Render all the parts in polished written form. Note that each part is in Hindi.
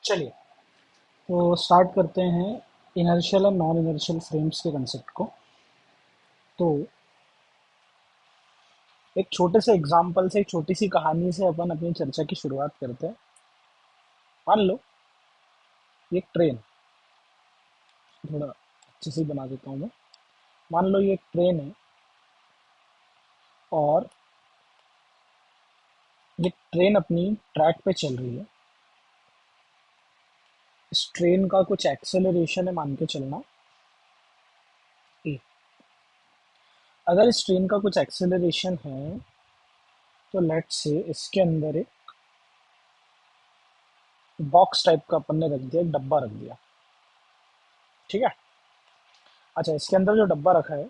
चलिए, तो स्टार्ट करते हैं इनर्शियल और नॉन इनर्शियल फ्रेम्स के कंसेप्ट को। तो एक छोटे से एग्जाम्पल से, एक छोटी सी कहानी से अपन अपनी चर्चा की शुरुआत करते हैं। मान लो ये एक ट्रेन, थोड़ा अच्छे से ही बना देता हूँ मैं। मान लो ये एक ट्रेन है और ये ट्रेन अपनी ट्रैक पे चल रही है। इस ट्रेन का कुछ एक्सेलरेशन है, मान के चलना ए। अगर इस ट्रेन का कुछ एक्सेलरेशन है तो लेट्स से इसके अंदर एक बॉक्स टाइप का अपन ने रख दिया, एक डब्बा रख दिया। ठीक है। अच्छा, इसके अंदर जो डब्बा रखा है,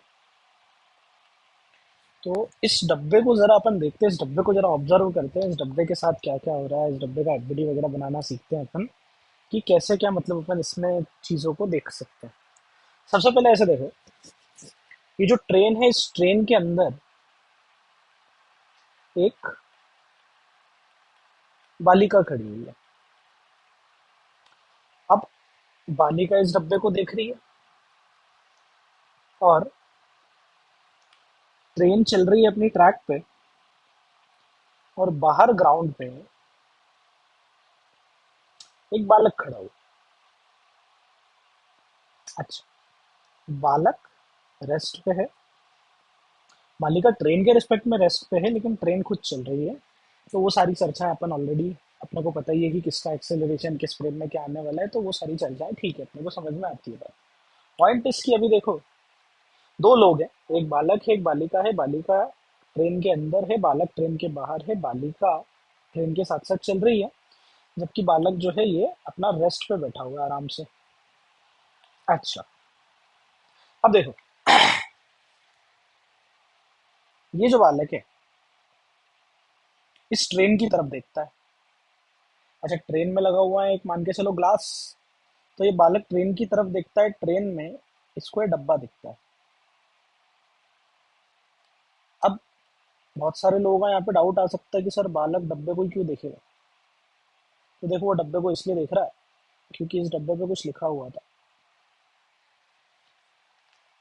तो इस डब्बे को जरा अपन देखते हैं, इस डब्बे को जरा ऑब्जर्व करते हैं, इस डब्बे के साथ क्या क्या हो रहा है, इस डब्बे का एफबीडी वगैरह बनाना सीखते हैं अपन कि कैसे क्या, मतलब अपन इसमें चीज़ों को देख सकते हैं। सबसे पहले ऐसे देखो, ये जो ट्रेन है, इस ट्रेन के अंदर एक बालिका खड़ी हुई है। अब बालिका इस डब्बे को देख रही है और ट्रेन चल रही है अपनी ट्रैक पे, और बाहर ग्राउंड पे एक बालक खड़ा हुआ। अच्छा, बालक रेस्ट पे है, मालिका ट्रेन के रिस्पेक्ट में रेस्ट पे है, लेकिन ट्रेन खुद चल रही है। तो वो सारी चर्चाएं अपन ऑलरेडी, अपने को पता ही है कि किसका एक्सेलरेशन किस फ्रेम में क्या आने वाला है, तो वो सारी चर्चाएं ठीक है, अपने को समझ में आती है बात। पॉइंट इसकी अभी देखो, दो लोग हैं, एक बालक है एक बालिका है। बालिका ट्रेन के अंदर है, बालक ट्रेन के बाहर है। बालिका ट्रेन के साथ साथ चल रही है, जबकि बालक जो है ये अपना रेस्ट पे बैठा हुआ है आराम से। अच्छा, अब देखो, ये जो बालक है इस ट्रेन की तरफ देखता है। अच्छा, ट्रेन में लगा हुआ है एक, मान के चलो, ग्लास। तो ये बालक ट्रेन की तरफ देखता है, ट्रेन में इसको ये डब्बा दिखता है। अब बहुत सारे लोगों का यहाँ पे डाउट आ सकता है कि सर बालक डब्बे को ही क्यों देखेगा। तो देखो, वो डब्बे को इसलिए देख रहा है क्योंकि इस डब्बे पे कुछ लिखा हुआ था।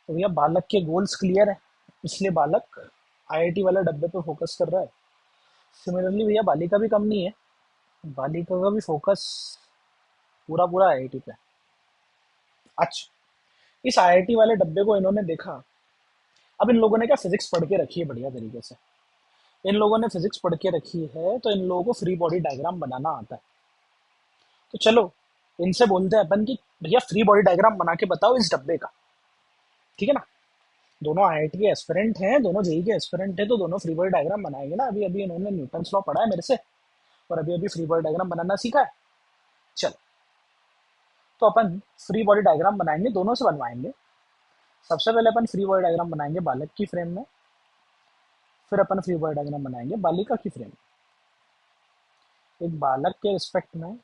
तो भैया बालक के गोल्स क्लियर है, इसलिए बालक आईआईटी वाले डब्बे पे फोकस कर रहा है। सिमिलरली भैया बालिका भी कम नहीं है, बालिका का भी फोकस पूरा पूरा आईआईटी पे है। अच्छा, इस आईआईटी वाले डब्बे को इन्होंने देखा। अब इन लोगों ने क्या फिजिक्स पढ़ के रखी है बढ़िया तरीके से। इन लोगों ने फिजिक्स पढ़ के रखी है, तो इन लोगों को फ्री बॉडी डायग्राम बनाना आता है। तो चलो इनसे बोलते हैं अपन कि भैया फ्री बॉडी डायग्राम बना के बताओ इस डब्बे का। ठीक है ना। दोनों आईआईटी के एस्पिरेंट हैं, दोनों जेई के एस्पिरेंट हैं, तो दोनों फ्री बॉडी डायग्राम बनाएंगे ना। अभी अभी इन्होंने न्यूटन लॉ पढ़ा है मेरे से, और अभी अभी फ्री बॉडी डायग्राम बनाना सीखा है। चल, तो अपन फ्री बॉडी डायग्राम बनाएंगे, दोनों से बनवाएंगे। सबसे पहले अपन फ्री बॉडी डायग्राम बनाएंगे बालक की फ्रेम में, फिर अपन फ्री बॉडी डायग्राम बनाएंगे बालिका की फ्रेम में। एक बालक के रिस्पेक्ट में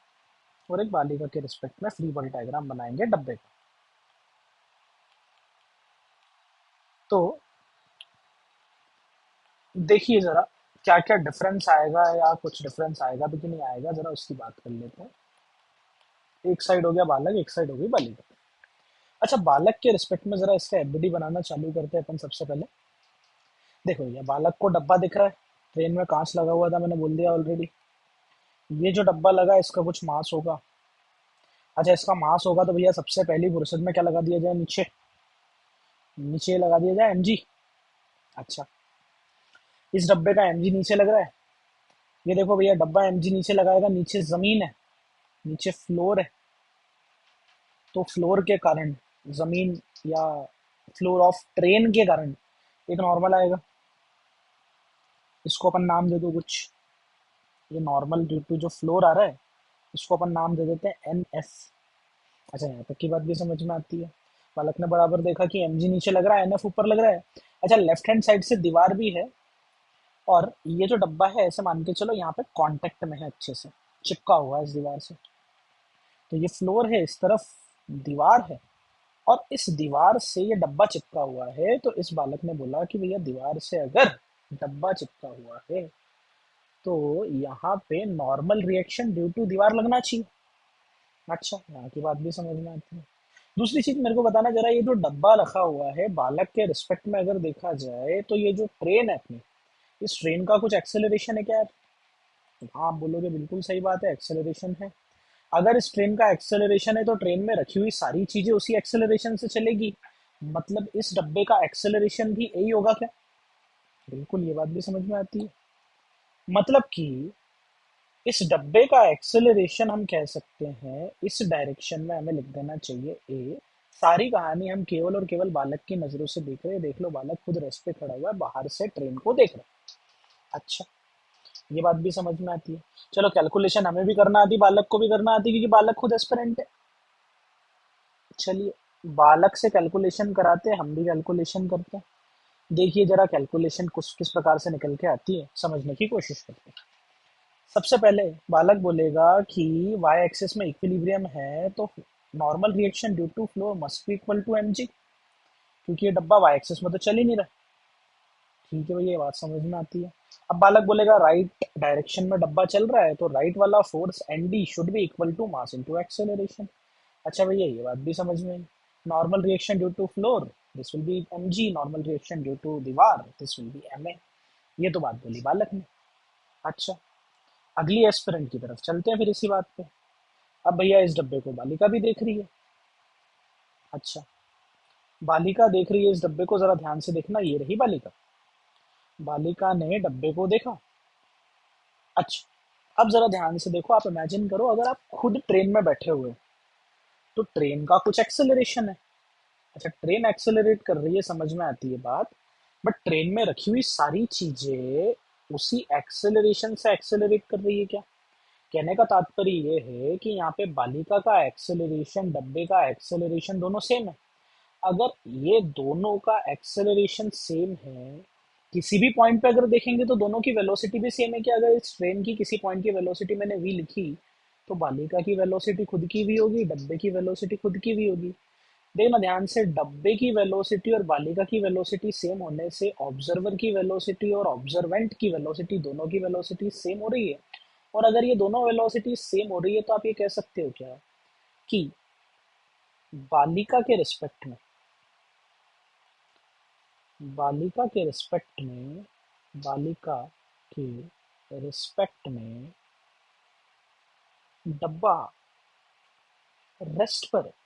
और एक बालिका के रिस्पेक्ट में फ्री बॉडी डायग्राम बनाएंगे डब्बे का। तो देखिए जरा, क्या क्या डिफरेंस आएगा, या कुछ डिफरेंस आएगा भी कि नहीं आएगा, जरा उसकी बात कर लेते हैं। एक साइड हो गया बालक, एक साइड हो गई बालिका। अच्छा, बालक के रिस्पेक्ट में जरा इसका एफबीडी बनाना चालू करते हैं अपन। सबसे पहले देखो, ये बालक को डब्बा दिख रहा है, ट्रेन में कांच लगा हुआ था, मैंने बोल दिया ऑलरेडी। ये जो डब्बा लगा है, इसका कुछ मास होगा। अच्छा, इसका मास होगा तो भैया सबसे पहली फुर्सत में क्या लगा दिया जाए, नीचे। नीचे लगा दिया जाए एमजी। अच्छा, इस डब्बे का एमजी नीचे लग रहा है। ये देखो भैया, डब्बा एमजी नीचे लगाएगा, नीचे जमीन है, नीचे फ्लोर है। तो फ्लोर के कारण, जमीन या फ्लोर ऑफ ट्रेन के कारण एक नॉर्मल आएगा। इसको अपन नाम दे दो कुछ। ये नॉर्मल ड्यू टू जो फ्लोर आ रहा है, इसको अपन नाम दे देते हैं एन एफ। अच्छा, यहाँ तक की बात भी समझ में आती है। बालक ने बराबर देखा कि एम जी नीचे लग रहा है, एन एफ ऊपर लग रहा है। अच्छा, लेफ्ट हैंड साइड से दीवार भी है, और ये जो डब्बा है ऐसे मान के चलो यहाँ पे कांटेक्ट में है, अच्छे से चिपका हुआ है इस दीवार से। तो ये फ्लोर है, इस तरफ दीवार है, और इस दीवार से ये डब्बा चिपका हुआ है। तो इस बालक ने बोला कि भैया दीवार से अगर डब्बा चिपका हुआ है तो यहाँ पे नॉर्मल रिएक्शन ड्यू टू दीवार लगना चाहिए। अच्छा, यहाँ की बात भी समझ में आती है। दूसरी चीज मेरे को बताना जरा, ये जो डब्बा रखा हुआ है बालक के रिस्पेक्ट में अगर देखा जाए तो ये जो ट्रेन है अपनी, इस ट्रेन का कुछ एक्सेलरेशन है क्या यार? हाँ, आप बोलोगे बिल्कुल सही बात है, एक्सेलरेशन है। अगर इस ट्रेन का एक्सेलरेशन है तो ट्रेन में रखी हुई सारी चीजें उसी एक्सेलरेशन से चलेगी, मतलब इस डब्बे का एक्सेलरेशन भी यही होगा क्या? बिल्कुल, ये बात भी समझ में आती है। मतलब कि इस डब्बे का एक्सेलरेशन हम कह सकते हैं इस डायरेक्शन में हमें लिख देना चाहिए ए। सारी कहानी हम केवल और केवल बालक की नजरों से देख रहे हैं। देख लो, बालक खुद रेस्ट पे खड़ा हुआ है, बाहर से ट्रेन को देख रहा है। अच्छा, ये बात भी समझ में आती है। चलो, कैलकुलेशन हमें भी करना आती, बालक को भी करना आती, क्योंकि बालक खुद एस्पिरेंट है। चलिए, बालक से कैलकुलेशन कराते हैं, हम भी कैलकुलेशन करते हैं। देखिए जरा कैलकुलेशन कुछ किस प्रकार से निकल के आती है, समझने की कोशिश करते हैं। सबसे पहले बालक बोलेगा कि वाई एक्सिस में इक्विलिब्रियम है तो normal reaction due to floor must be equal to M G, क्योंकि ये डब्बा वाई एक्सिस में तो चल ही नहीं रहा। ठीक है भैया, ये बात समझ में आती है। अब बालक बोलेगा राइट डायरेक्शन में डब्बा चल रहा है तो राइट वाला force N D should be equal to mass into acceleration. अच्छा भैया, ये बात भी समझ में आई। Normal reaction due to floor, this will be M G. Normal reaction due to दीवार, this will be M A. ये तो बात बोली बालक ने। अच्छा, अगली एस्पिरेंट की तरफ चलते हैं फिर इसी बात पे। अब भैया इस डब्बे को बालिका भी देख रही है। अच्छा, बालिका देख रही है इस डब्बे को, जरा ध्यान से देखना, ये रही बालिका। बालिका ने डब्बे को देखा। अच्छा, अब जरा ध्यान से देखो, आप इमेजिन करो अगर आप खुद ट्रेन में बैठे हुए, तो ट्रेन का कुछ एक्सेलरेशन है। अच्छा, ट्रेन एक्सेलरेट कर रही है, समझ में आती है बात। बट ट्रेन में रखी हुई सारी चीजें उसी एक्सेलरेशन से एक्सेलरेट कर रही है क्या? कहने का तात्पर्य ये है कि यहाँ पे बालिका का एक्सेलरेशन, डब्बे का एक्सेलरेशन दोनों सेम है। अगर ये दोनों का एक्सेलरेशन सेम है, किसी भी पॉइंट पे अगर देखेंगे तो दोनों की वेलोसिटी भी सेम है कि अगर इस ट्रेन की किसी पॉइंट की वेलोसिटी मैंने वी लिखी, तो बालिका की वेलोसिटी खुद की भी होगी, डब्बे की वेलोसिटी खुद की भी होगी। देखना ध्यान से, डब्बे की वेलोसिटी और बालिका की वेलोसिटी सेम होने से ऑब्जर्वर की वेलोसिटी और ऑब्जर्वेंट की वेलोसिटी, दोनों की वेलोसिटी सेम हो रही है। और अगर ये दोनों वेलोसिटी सेम हो रही है तो आप ये कह सकते हो क्या कि बालिका के रिस्पेक्ट में, बालिका के रिस्पेक्ट में बालिका के रिस्पेक्ट में डब्बा रेस्ट पर है।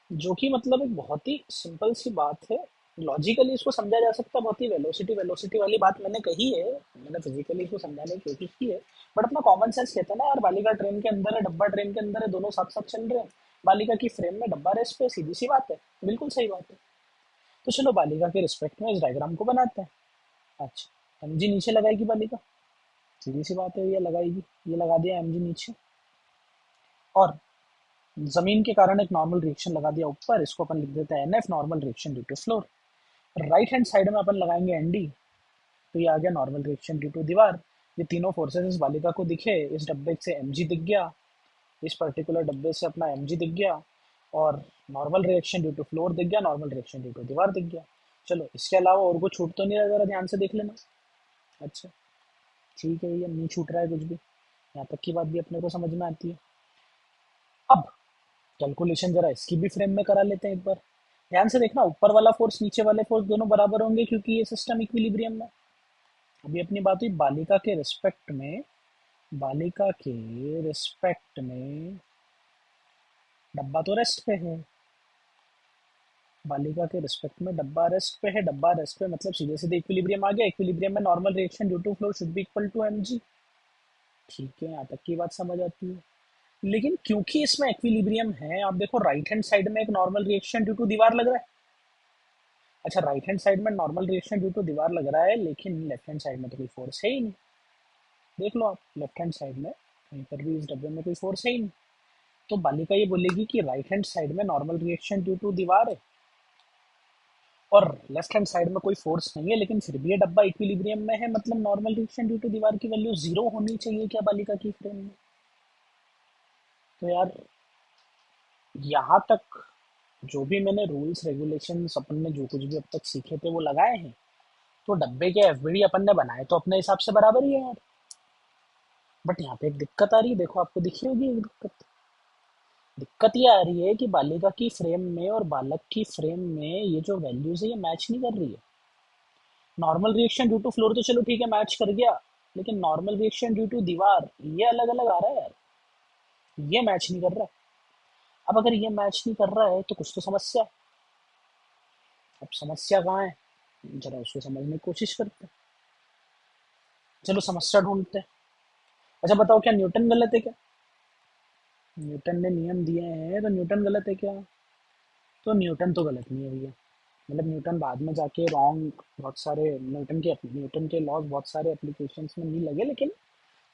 जो कि मतलब एक बहुत ही सिंपल सी बात है। लॉजिकली इसको समझा जा सकता है, बहुत ही वेलोसिटी वेलोसिटी वाली बात मैंने कही है, मैंने फिजिकली इसको समझाने की कोशिश की है। बट अपना कॉमन सेंस कहता है ना यार, बालिका ट्रेन के अंदर है, डब्बा ट्रेन के अंदर है, दोनों साथ साथ चल रहे हैं। बालिका की फ्रेम में डब्बा रेस्ट पे, सीधी सी बात है, बिल्कुल सही बात है। तो चलो बालिका के रिस्पेक्ट में इस डायग्राम को बनाते हैं। अच्छा, एम जी नीचे लगाएगी बालिका, सीधी सी बात है, ये लगाएगी। ये लगा दिया एम जी नीचे, और जमीन के कारण एक नॉर्मल रिएक्शन लगा दिया ऊपर, इसको अपन लिख देते हैं N F, normal reaction due to floor. Right hand side में अपन लगाएंगे एन डी, तो ये आ गया नॉर्मल रिएक्शन ड्यू टू दीवार। ये तीनों फोर्सेस इस बालिका को दिखे, इस डब्बे से एम जी दिख गया, इस पर्टिकुलर डब्बे से अपना एम जी दिख गया, और normal reaction due to floor दिख गया, नॉर्मल रिएक्शन ड्यू टू दीवार दिख गया। चलो, इसके अलावा और कुछ छूट तो नहीं रहा, जरा ध्यान से देख लेना। अच्छा, ठीक है भैया, नहीं छूट रहा है कुछ भी, यहाँ तक की बात भी अपने को समझ में आती है। अब कैलकुलेशन जरा इसकी भी फ्रेम में करा लेते हैं एक बार। ध्यान से देखना, ऊपर वाला फोर्स नीचे वाले फोर्स दोनों बराबर होंगे, क्योंकि ये सिस्टम इक्विलिब्रियम में। अभी अपनी बात हुई बालिका के रिस्पेक्ट में, बालिका के रिस्पेक्ट में डब्बा तो रेस्ट पे है। बालिका के रिस्पेक्ट में डब्बा रेस्ट पे है, डब्बा रेस्ट पे मतलब सीधे सीधे इक्विलिब्रियम आ गया। इक्विलिब्रियम में normal reaction due to floor should be equal to M G. ठीक है, यहाँ तक की बात समझ आती है। लेकिन क्योंकि इसमें इक्विलिब्रियम है, आप देखो राइट हैंड साइड में एक नॉर्मल रिएक्शन ड्यू टू दीवार लग रहा है। अच्छा, राइट हैंड साइड में नॉर्मल रिएक्शन ड्यू टू दीवार लग रहा है, लेकिन लेफ्ट हैंड साइड में तो कोई फोर्स है ही नहीं। देख लो आप, लेफ्ट हैंड साइड में कहीं पर भी इस डब्बे में कोई फोर्स है ही नहीं। तो बालिका ये बोलेगी कि राइट हैंड साइड में नॉर्मल रिएक्शन ड्यू टू दीवार है, और लेफ्ट हैंड साइड में कोई फोर्स नहीं है, लेकिन फिर भी ये डब्बा इक्विलिब्रियम में है, मतलब नॉर्मल रिएक्शन ड्यू टू दीवार की वैल्यू जीरो होनी चाहिए क्या बालिका की फ्रेम में? तो यार, यहाँ तक जो भी मैंने रूल्स रेगुलेशन अपन ने जो कुछ भी अब तक सीखे थे वो लगाए हैं, तो डब्बे के एफबीडी अपन ने बनाए तो अपने हिसाब से बराबर ही है यार। बट यहाँ पे एक दिक्कत आ रही है, देखो आपको दिखी होगी एक दिक्कत। दिक्कत ये आ रही है कि बालिका की फ्रेम में और बालक की फ्रेम में ये जो वैल्यूज है ये मैच नहीं कर रही है। Normal reaction due to floor तो चलो ठीक है मैच कर गया, लेकिन नॉर्मल रिएक्शन ड्यू टू दीवार ये अलग अलग आ रहा है यार, ये मैच नहीं कर रहा है। अब अगर ये मैच नहीं कर रहा है तो कुछ तो समस्या है। अब समस्या कहाँ है, जरा उसको समझने की कोशिश करते हैं। चलो समस्या ढूंढते हैं। अच्छा बताओ, क्या न्यूटन गलत है क्या? न्यूटन ने नियम दिए हैं तो न्यूटन गलत है क्या? तो न्यूटन तो गलत नहीं है भैया। मतलब न्यूटन बाद में जाके रॉन्ग, बहुत सारे न्यूटन के लॉज बहुत सारे एप्लीकेशंस में नहीं लगे, लेकिन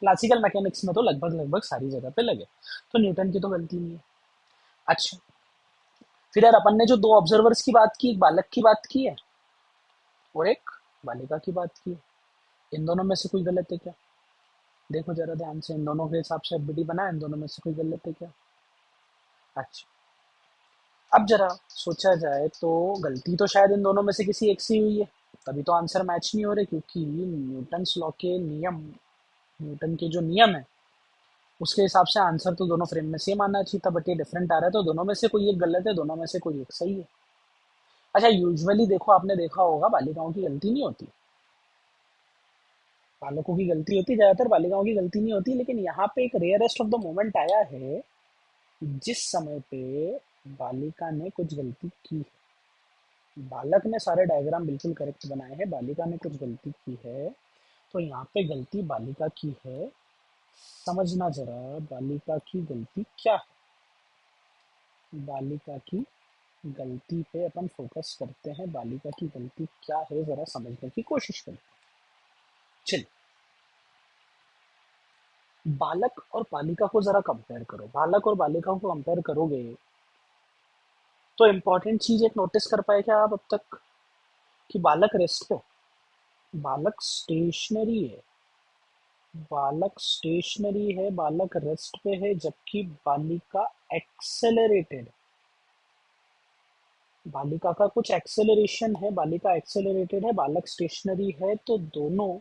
क्लासिकल मैकेनिक्स में तो लगभग लगभग सारी जगह पे लगे। तो न्यूटन की तो गलती नहीं है। अच्छा, फिर यार अपन ने जो दो ऑब्जर्वर्स की बात की, एक बालक की बात की है और एक बालिका की बात की है, इन दोनों में से कोई गलत है क्या? देखो जरा ध्यान से, इन दोनों के हिसाब से एफबीटी बना है, इन दोनों में से कोई गलत है क्या? अच्छा, अब जरा सोचा जाए तो गलती तो शायद इन दोनों में से किसी एक से हुई है, तभी तो आंसर मैच नहीं हो रहे, क्योंकि न्यूटन्स लॉ के नियम, न्यूटन के जो नियम है उसके हिसाब से आंसर तो दोनों फ्रेम में सेम आना चाहिए था, बट ये डिफरेंट आ रहा है, तो दोनों में से कोई एक गलत है, दोनों में से कोई एक सही है। अच्छा, यूजुअली देखो आपने देखा होगा बालिकाओं की गलती नहीं होती, बालकों की गलती होती, ज्यादातर बालिकाओं की गलती नहीं होती, लेकिन यहाँ पे एक रेयरेस्ट ऑफ द मोमेंट आया है जिस समय पे बालिका ने कुछ गलती की है। बालक ने सारे डायग्राम बिल्कुल करेक्ट बनाए हैं, बालिका ने कुछ गलती की है, तो यहाँ पे गलती बालिका की है। समझना जरा, बालिका की गलती क्या है, बालिका की गलती पे अपन फोकस करते हैं, बालिका की गलती क्या है जरा समझने की कोशिश करते हैं। चलिए, बालक और बालिका को जरा कंपेयर करो, बालक और बालिका को कंपेयर करोगे तो इम्पोर्टेंट चीज एक नोटिस कर पाए क्या आप अब तक, कि बालक रेस्ट पे, बालक स्टेशनरी है, बालक स्टेशनरी है, बालक रेस्ट पे है, जबकि बालिका एक्सेलरेटेड, बालिका का कुछ एक्सेलरेशन है, बालिका एक्सेलरेटेड है, बालक स्टेशनरी है, तो दोनों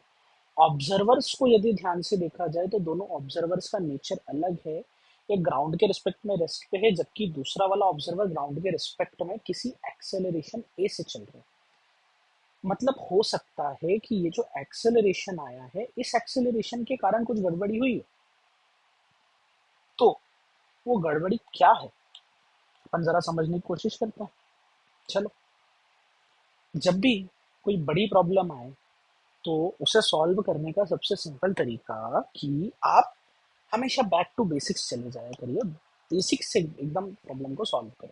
ऑब्जर्वर्स को यदि ध्यान से देखा जाए तो दोनों ऑब्जर्वर्स का नेचर अलग है। एक ग्राउंड के रिस्पेक्ट में रेस्ट पे है, जबकि दूसरा वाला ऑब्जर्वर ग्राउंड के रिस्पेक्ट में किसी एक्सेलरेशन ए से चल रहा है। मतलब हो सकता है कि ये जो एक्सेलरेशन आया है, इस एक्सेलरेशन के कारण कुछ गड़बड़ी हुई है। तो वो गड़बड़ी क्या है, अपन जरा समझने की कोशिश करते हैं। चलो, जब भी कोई बड़ी प्रॉब्लम आए तो उसे सॉल्व करने का सबसे सिंपल तरीका कि आप हमेशा बैक टू बेसिक्स चले जाया करिए, बेसिक्स से एकदम प्रॉब्लम को सॉल्व करें।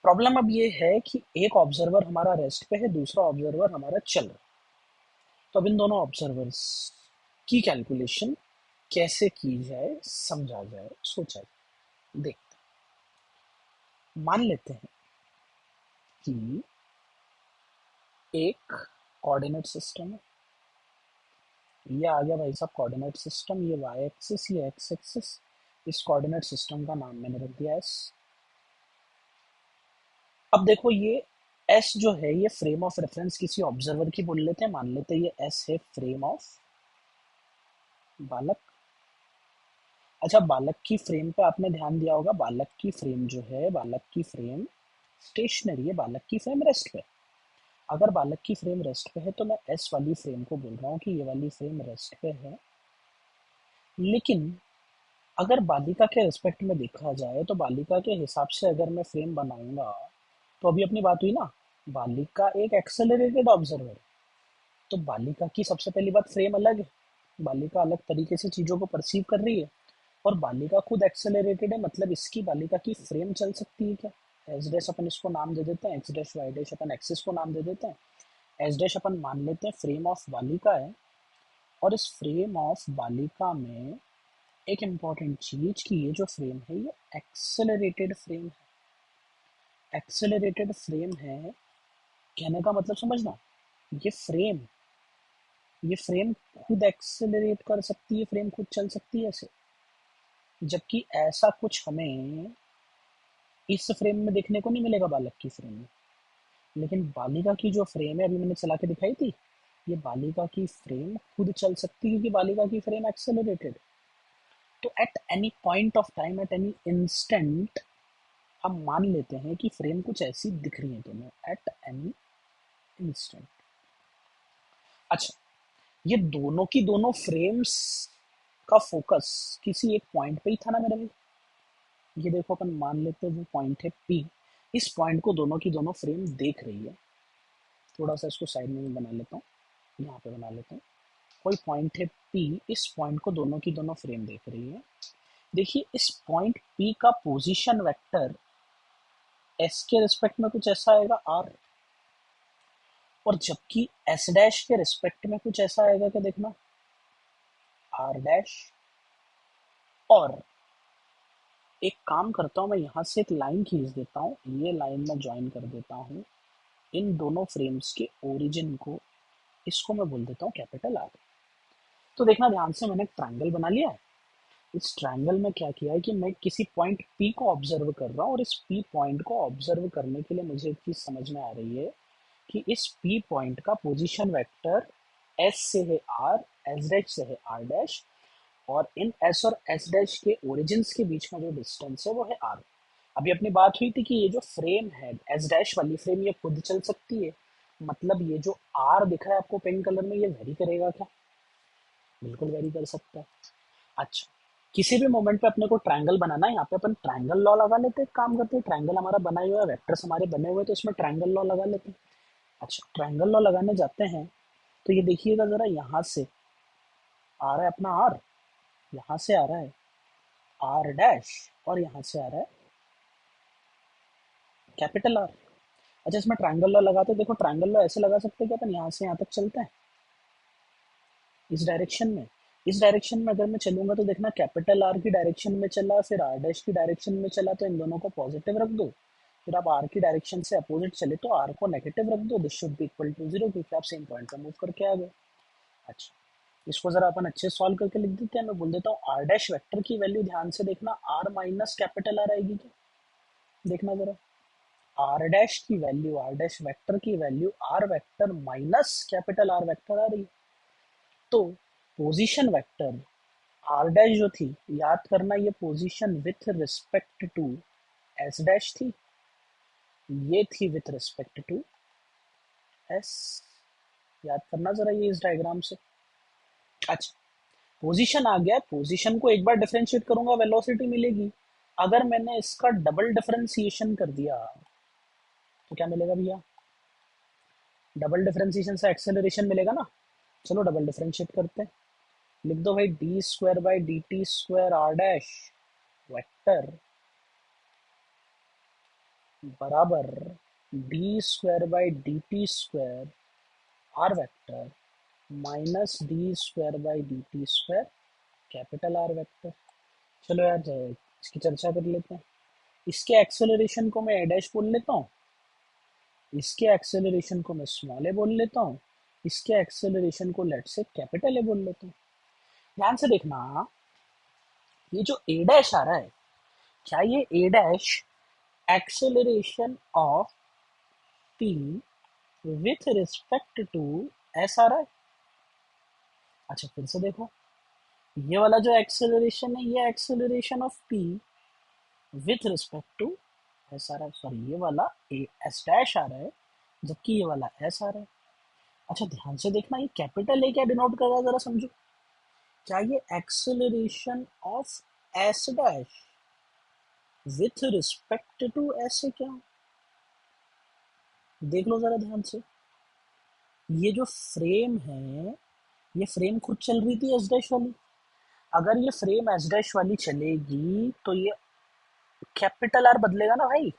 प्रॉब्लम अब ये है कि एक ऑब्जर्वर हमारा रेस्ट पे है, दूसरा ऑब्जर्वर हमारा चल रहा है, तो अब इन दोनों ऑब्जर्वर्स की कैलकुलेशन कैसे की जाए, समझा जाए, सोचा जाए, देखते हैं। मान लेते हैं कि एक कोऑर्डिनेट सिस्टम है, ये आ गया भाई साहब कोऑर्डिनेट सिस्टम, ये वाई एक्सिस, ये एक्स एक्सिस, इस कोऑर्डिनेट सिस्टम का नाम मैंने रख दिया एस। अब देखो ये एस जो है ये फ्रेम ऑफ रेफरेंस किसी ऑब्जर्वर की बोल लेते हैं, मान लेते हैं ये एस है फ्रेम ऑफ बालक। अच्छा, बालक की फ्रेम पे आपने ध्यान दिया होगा, बालक की फ्रेम जो है, बालक की फ्रेम स्टेशनरी है, बालक की फ्रेम रेस्ट पे। अगर बालक की फ्रेम रेस्ट पे है तो मैं एस वाली फ्रेम को बोल रहा हूँ कि ये वाली फ्रेम रेस्ट पे है। लेकिन अगर बालिका के रिस्पेक्ट में देखा जाए तो बालिका के हिसाब से अगर मैं फ्रेम बनाऊंगा, तो अभी अपनी बात हुई ना, बालिका एक एक्सेलरेटेड ऑब्जर्वर है, तो बालिका की सबसे पहली बात फ्रेम अलग है, बालिका अलग तरीके से चीज़ों को परसीव कर रही है, और बालिका खुद एक्सेलरेटेड है, मतलब इसकी बालिका की फ्रेम चल सकती है क्या? एस डैश अपन इसको नाम दे देते हैं, एक्स डैश वाई डैश अपन एक्सिस को नाम दे देते हैं, एस डैश अपन मान लेते हैं फ्रेम ऑफ बालिका है। और इस फ्रेम ऑफ बालिका में एक इम्पॉर्टेंट चीज कि ये जो फ्रेम है ये एक्सेलरेटेड फ्रेम है, एक्सेलरेटेड फ्रेम है, कहने का मतलब समझना, ये फ्रेम ये फ्रेम खुद एक्सेलरेट कर सकती है, फ्रेम खुद चल सकती है ऐसे, जबकि ऐसा कुछ हमें इस फ्रेम में देखने को नहीं मिलेगा बालक की फ्रेम में। लेकिन बालिका की जो फ्रेम है, अभी मैंने चला के दिखाई थी, ये बालिका की फ्रेम खुद चल सकती है क्योंकि बालिका की फ्रेम एक्सेलरेटेड। तो at any point of time, at any instant, हम मान लेते हैं कि फ्रेम कुछ ऐसी दिख रही है दोनों एट एनी इंस्टेंट। अच्छा, ये दोनों की दोनों फ्रेम्स का फोकस किसी एक पॉइंट पे ही था ना मेरे भाई। ये देखो, अपन मान लेते हैं वो पॉइंट है पी। इस पॉइंट को दोनों की दोनों फ्रेम देख रही है। थोड़ा सा इसको साइड में भी बना लेता हूँ, यहाँ पे बना लेता हूँ। कोई पॉइंट है पी, इस पॉइंट को दोनों की दोनों फ्रेम देख रही है। देखिए, इस पॉइंट पी का पोजीशन वेक्टर एस के रिस्पेक्ट में कुछ ऐसा आएगा आर, और जबकि एस डैश के रिस्पेक्ट में कुछ ऐसा आएगा क्या, देखना, आर डैश। और एक काम करता हूँ, मैं यहाँ से एक लाइन खींच देता हूँ, ये लाइन मैं ज्वाइन कर देता हूँ इन दोनों फ्रेम्स के ओरिजिन को। इसको मैं बोल देता हूँ कैपिटल आर। तो देखना ध्यान से, मैंने एक ट्रायंगल बना लिया है। इस ट्रायंगल में क्या किया है कि मैं किसी पॉइंट पी को ऑब्जर्व कर रहा हूँ, और इस पी पॉइंट को ऑब्जर्व करने के लिए मुझे एक चीज समझ में आ रही है कि इस पी पॉइंट का पोजीशन वेक्टर एस से है आर, एस डैश से है आर डैश, और इन एस और एस डैश के ओरिजिन्स के बीच में जो डिस्टेंस है वो है आर। अभी अपनी बात हुई थी कि ये जो फ्रेम है एस डैश वाली फ्रेम, ये खुद चल सकती है। मतलब ये जो आर दिख रहा है आपको पिंक कलर में, ये वेरी करेगा क्या? बिल्कुल वेरी कर सकता है। अच्छा, किसी भी मोमेंट पे अपने को ट्रायंगल बनाना है, यहाँ पे अपन ट्रायंगल लॉ लगा लेते हैं। काम करते हैं, ट्रायंगल हमारा बना हुआ है, वेक्टर्स हमारे बने हुए हैं, तो इसमें ट्रायंगल लॉ लगा लेते हैं। अच्छा, ट्रायंगल लॉ लगाने जाते हैं, तो ये देखिएगा जरा, यहाँ से आ रहा है अपना आर, यहाँ से आ रहा है आर डैश, और यहाँ से आ रहा है कैपिटल आर। अच्छा, इसमें ट्रायंगल लॉ लगाते हैं। देखो, ट्रायंगल लॉ ऐसे लगा सकते हैं कि अपन यहाँ से यहाँ तक चलते हैं, इस डायरेक्शन में। इस डायरेक्शन में अगर मैं चलूंगा तो देखना, कैपिटल आर की डायरेक्शन में चला, फिर आर डैश की डायरेक्शन में चला, तो इन दोनों को पॉजिटिव रख दो। फिर आप आर की डायरेक्शन से अपोजिट चले तो आर को नेगेटिव रख दो। This should be equal to zero, क्योंकि आप सेम पॉइंट पर मूव करके आ गए। अच्छा, इसको जरा अपन अच्छे सॉल्व करके लिख देते हैं। मैं बोल देता हूँ आर डैश वेक्टर की वैल्यू, ध्यान से देखना, आर माइनस कैपिटल आर आएगी क्या? देखना जरा, आर डैश की वैल्यू, आर डैश वेक्टर की value R vector minus capital R vector आ रही है। तो पोजीशन वेक्टर आर डैश जो थी, याद करना, ये position with respect to S dash थी, ये थी विथ रिस्पेक्ट टू एस। याद करना जरा ये इस डायग्राम से। अच्छा, पोजीशन आ गया, पोजीशन को एक बार डिफरेंशिएट करूंगा, वेलोसिटी मिलेगी। अगर मैंने इसका डबल डिफरेंशिएशन कर दिया तो क्या मिलेगा भैया? डबल डिफरेंशिएशन से एक्सेलरेशन मिलेगा ना। चलो डबल डिफरेंशिएट करते हैं। लिख दो भाई, D square by D T square R dash vector बराबर D square by D T square R vector minus D square by D T square capital R vector. चलो यार, इसकी चर्चा कर लेते हैं। इसके एक्सेलरेशन को मैं ए डैश बोल लेता हूँ, इसके एक्सेलरेशन को मैं स्मॉल ए बोल लेता हूँ, इसके एक्सेलरेशन को लेट से कैपिटल ए बोल लेता हूँ। ध्यान से देखना, ये जो ए डैश आ रहा है, क्या ये A dash acceleration of P with respect to S आ रहा है? अच्छा, फिर से देखो, ये वाला जो एक्सेलरेशन है, ये acceleration of P with respect to S आ रहा है। सॉरी, ये वाला ए एस डैश आ रहा है, जबकि ये वाला एस आ रहा है। अच्छा, ध्यान से देखना, ये कैपिटल ए क्या डिनोट कर रहा है, जरा समझो। क्या ये acceleration of S dash with respect to S है क्या? देख लो जरा ध्यान से। ये जो फ्रेम है, ये फ्रेम खुद चल रही थी एस डैश वाली। अगर ये फ्रेम एस डैश वाली चलेगी तो ये कैपिटल आर बदलेगा ना भाई।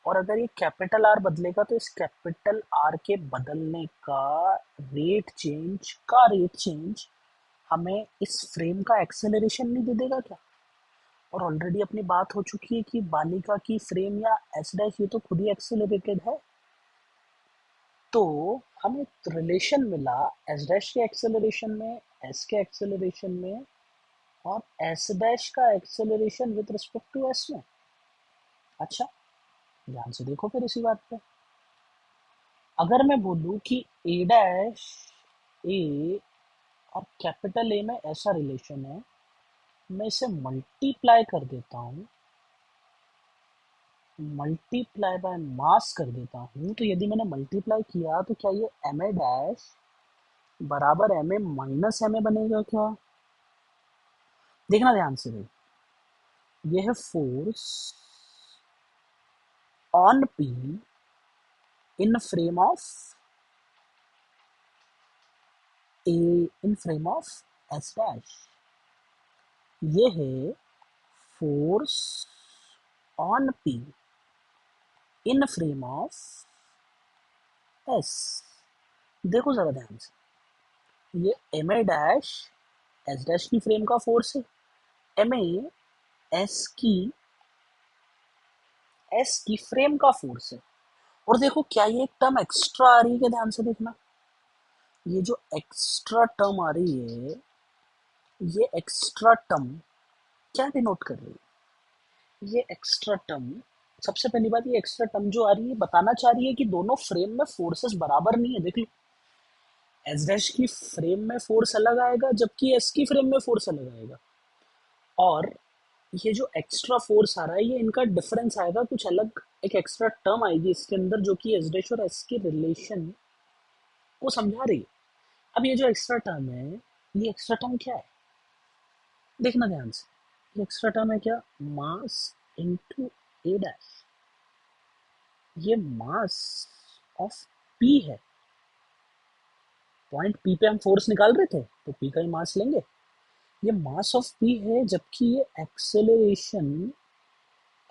और अगर ये कैपिटल आर बदलेगा तो इस कैपिटल आर के बदलने का रेट चेंज हमें इस फ्रेम का एक्सेलरेशन नहीं दे देगा क्या? और ऑलरेडी अपनी बात हो चुकी है कि बालिका की फ्रेम या एस डैश ये तो खुद ही एक्सेलरेटेड है। तो हमें रिलेशन मिला एस डैश के एक्सेलरेशन में, एस के एक्सेलरेशन में, और एस डैश का acceleration with respect to S में। अच्छा, ध्यान से देखो फिर इसी बात पे। अगर मैं बोलूँ कि ए डैश ए और कैपिटल ए में ऐसा रिलेशन है मैं इसे मल्टीप्लाई कर देता हूँ, मल्टीप्लाई बाय मास कर देता हूँ, तो यदि मैंने मल्टीप्लाई किया तो क्या ये एम ए डैश बराबर M A minus M A बनेगा क्या? देखना ध्यान से भाई, ये है force on P in frame of A, in frame of S dash. ये है force on P in frame of S. देखो जरा ध्यान से, ये M A dash S dash की फ्रेम का फोर्स है, एम ए एस की फ्रेम का फोर्स है। और देखो क्या ये एक टर्म एक्स्ट्रा आ रही है क्या? ध्यान से देखना, ये जो एक्स्ट्रा टर्म आ रही है, ये एक्स्ट्रा टर्म क्या डिनोट कर रही है? ये एक्स्ट्रा टर्म, सबसे पहली बात, ये एक्स्ट्रा टर्म जो आ रही है बताना चाह रही है कि दोनों फ्रेम में फोर्सेस बराबर नहीं है। देख लो, एस डैश की फ्रेम में फोर्स अलग आएगा जबकि एस की फ्रेम में फोर्स अलग आएगा। और ये जो एक्स्ट्रा फोर्स आ रहा है, ये इनका डिफरेंस आएगा कुछ अलग, एक एक्स्ट्रा टर्म आएगी इसके अंदर जो कि एस डैश और एस के रिलेशन को समझा रही है। अब ये जो एक्स्ट्रा टर्म है, ये एक्स्ट्रा टर्म क्या है? देखना ध्यान से, ये एक्स्ट्रा टर्म है क्या? मास इनटू ए डैश। ये मास ऑफ पी है, पॉइंट पी पे हम फोर्स निकाल रहे थे तो पी का ही मास लेंगे। ये मास ऑफ पी है, जबकि ये acceleration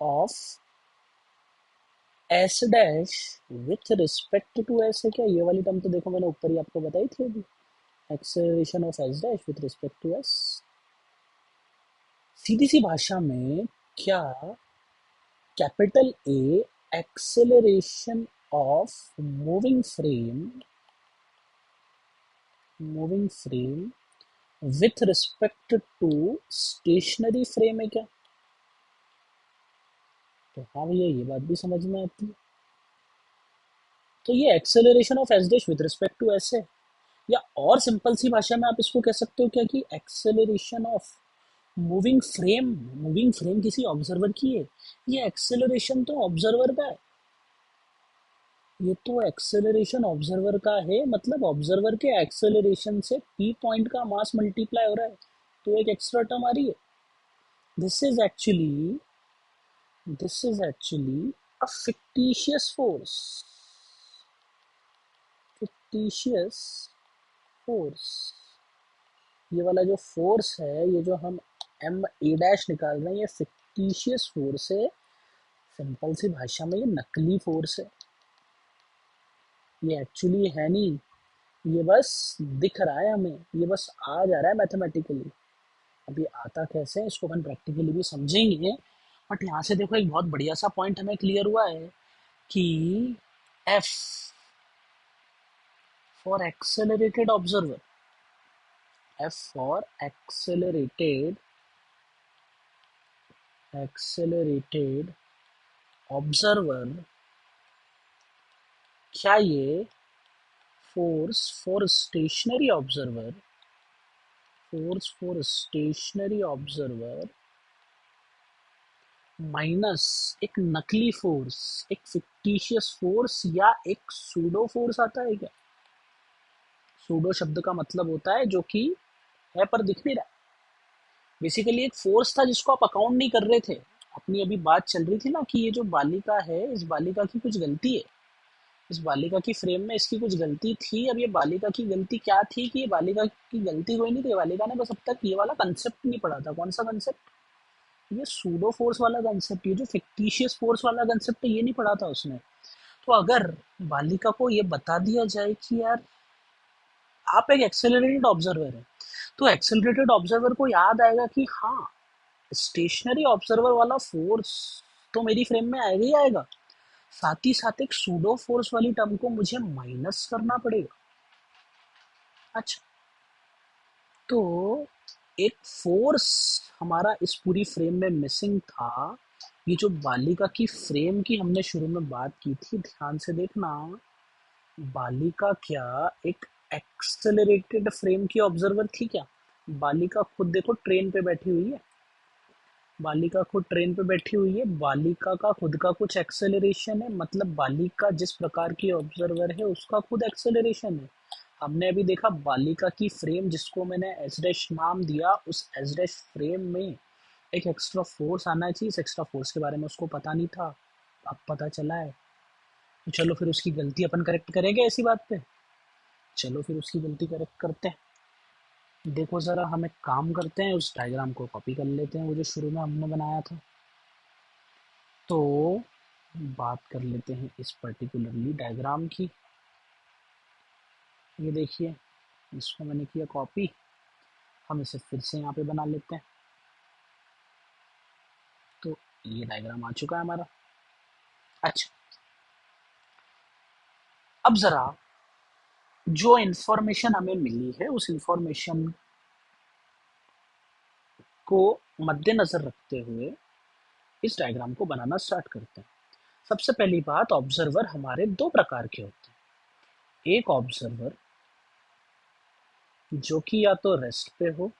of S dash with respect to S है क्या? ये वाली टर्म तो देखो मैंने ऊपर ही आपको बताई थी अभी, acceleration of S dash with respect to S. सीधी सी भाषा में क्या capital A acceleration of moving frame with respect to stationary frame है क्या? तो हाँ भैया, ये बात भी समझ में आती है। तो ये acceleration of S dash with respect to S है, या और सिंपल सी भाषा में आप इसको कह सकते हो क्या कि एक्सेलरेशन ऑफ मूविंग फ्रेम किसी ऑब्जर्वर की है, ये एक्सेलरेशन तो ऑब्जर्वर का है। ये तो एक्सेलरेशन ऑब्जर्वर का है, मतलब ऑब्जर्वर के एक्सेलरेशन से पी पॉइंट का मास मल्टीप्लाई हो रहा है, तो एक एक्स्ट्रा टर्म आ रही है। This is actually this is actually a fictitious force, fictitious force. ये वाला जो फोर्स है, ये जो हम एम ए डैश निकाल रहे हैं, ये फिक्टिशियस फोर्स है। सिंपल सी भाषा में ये नकली फोर्स है, ये एक्चुअली है नहीं, ये बस दिख रहा है हमें, ये बस आ जा रहा है मैथमेटिकली। अभी आता कैसे है इसको अपन प्रैक्टिकली भी समझेंगे। बट यहाँ से देखो, एक बहुत बढ़िया सा पॉइंट हमें क्लियर हुआ है कि F for accelerated observer, F for accelerated observer, क्या ये force for stationary observer minus एक नकली फोर्स, एक फिक्टिशियस फोर्स या एक सूडो फोर्स आता है क्या? सूडो शब्द का मतलब होता है जो कि है पर दिख नहीं रहा। बेसिकली एक फोर्स था जिसको आप अकाउंट नहीं कर रहे थे। अपनी अभी बात चल रही थी ना कि ये जो बालिका है, इस बालिका की कुछ गलती है, इस बालिका की फ्रेम में इसकी कुछ गलती थी। अब ये बालिका की गलती क्या थी कि ये बालिका की गलती कोई नहीं थी, बालिका ने बस अब तक ये वाला कंसेप्ट नहीं पढ़ा था। कौन सा कंसेप्ट? ये सूडो फोर्स वाला कंसेप्ट, ये जो फिक्टिशियस फोर्स वाला कंसेप्ट है, ये नहीं पढ़ा था उसने। तो अगर बालिका को ये बता दिया जाए कि यार आप एक एक्सेलरेटेड ऑब्जर्वर है, तो एक्सेलरेटेड ऑब्जर्वर को याद आएगा कि हाँ, स्टेशनरी ऑब्जर्वर वाला फोर्स तो मेरी फ्रेम में आएगा ही आएगा, साथ ही साथ एक सूडो फोर्स वाली टर्म को मुझे माइनस करना पड़ेगा। अच्छा, तो एक फोर्स हमारा इस पूरी फ्रेम में मिसिंग था। ये जो बालिका की फ्रेम की हमने शुरू में बात की थी, ध्यान से देखना, बालिका क्या एक एक्सेलरेटेड फ्रेम की ऑब्जर्वर थी क्या? बालिका खुद देखो ट्रेन पे बैठी हुई है, बालिका खुद ट्रेन पे बैठी हुई है, बालिका का खुद का कुछ एक्सेलरेशन है, मतलब बालिका जिस प्रकार की ऑब्जर्वर है उसका खुद एक्सेलरेशन है। हमने अभी देखा बालिका की फ्रेम जिसको मैंने एस डैश नाम दिया, उस एस डैश फ्रेम में एक एक्स्ट्रा फोर्स आना चाहिए, इस एक्स्ट्रा फोर्स के बारे में उसको पता नहीं था, अब पता चला है। तो चलो फिर उसकी गलती अपन करेक्ट करेंगे ऐसी बात पे। चलो फिर उसकी गलती करेक्ट करते हैं। देखो ज़रा, हम एक काम करते हैं, उस डायग्राम को कॉपी कर लेते हैं वो जो शुरू में हमने बनाया था। तो बात कर लेते हैं इस पर्टिकुलरली डायग्राम की। ये देखिए, इसको मैंने किया कॉपी, हम इसे फिर से यहाँ पे बना लेते हैं। तो ये डायग्राम आ चुका है हमारा। अच्छा, अब ज़रा जो इन्फॉर्मेशन हमें मिली है उस इन्फॉर्मेशन को मद्देनज़र रखते हुए इस डायग्राम को बनाना स्टार्ट करते हैं। सबसे पहली बात, ऑब्जर्वर हमारे दो प्रकार के होते हैं। एक ऑब्जर्वर जो कि या तो रेस्ट पे हो